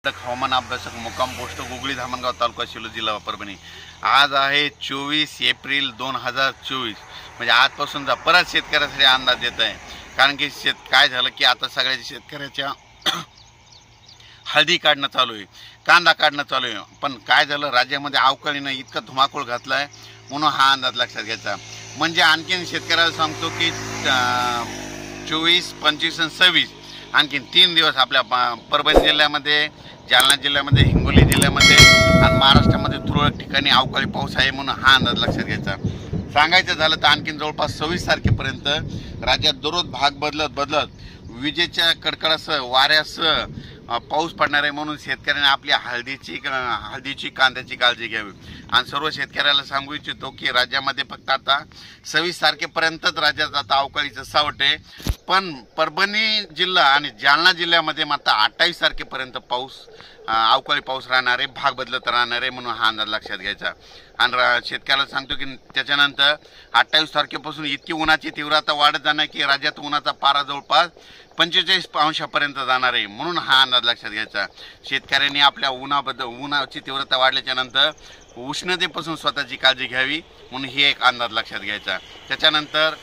हवामान अभ्यासक मुक्काम पोस्ट गुगळी धामणगाव तालुका शिलो जिल्हा परभणी। आज आहे 24 एप्रिल 2024। म्हणजे आजपासून परत शेतकऱ्यासाठी अंदाज येत आहे। कारण की काय झालं की आता सगळ्या शेतकऱ्याच्या हळदी काढणं चालू आहे, कांदा काढणं चालू आहे। पण काय झालं, राज्यामध्ये अवकाळीनं इतका धुमाकूळ घातला आहे म्हणून हा अंदाज लक्षात घ्यायचा। म्हणजे आणखीन शेतकऱ्याला सांगतो की 24, 25 आणि 26 आणखीन 3 दिवस आपल्या परभणी जिल्ह्यामध्ये, जालना जिल्ह्यामध्ये, हिंगोली जिल्ह्यामध्ये आणि महाराष्ट्रामध्ये तुरळक ठिकाणी अवकाळी पाऊस आहे म्हणून हा अंदाज लक्षात घ्यायचा। सांगायचं झालं तर आणखीन जवळपास 26 तारखेपर्यंत राज्यात दररोज भाग बदलत विजेच्या कडकडासह वाऱ्यासह पाऊस पडणार आहे। म्हणून शेतकऱ्यांनी आपल्या हळदीची कांद्याची काळजी घ्यावी। आणि सर्व शेतकऱ्याला सांगू इच्छितो की राज्यामध्ये फक्त आता 26 तारखेपर्यंतच राज्यात आता अवकाळीचं सावट आहे। पण परभणी जिल्हा आणि जालना जिल्ह्यामध्ये मात्र 28 तारखेपर्यंत अवकाळी पाऊस राहणार आहे, भाग बदलत राहणार आहे म्हणून हा अंदाज लक्षात घ्यायचा। आणि शेतकऱ्याला सांगतो की त्याच्यानंतर 28 तारखेपासून इतकी उन्हाची तीव्रता वाढत जाणार की राज्यात उन्हाचा पारा जवळपास 45 अंशापर्यंत जाणार आहे म्हणून हा अंदाज लक्षात घ्यायचा। शेतकऱ्यांनी आपल्या उन्हाची तीव्रता वाढल्याच्या नंतर उष्णतेपासून स्वतःची काळजी घ्यावी म्हणून ही एक अंदाज लक्षात घ्यायचा। त्याच्यानंतर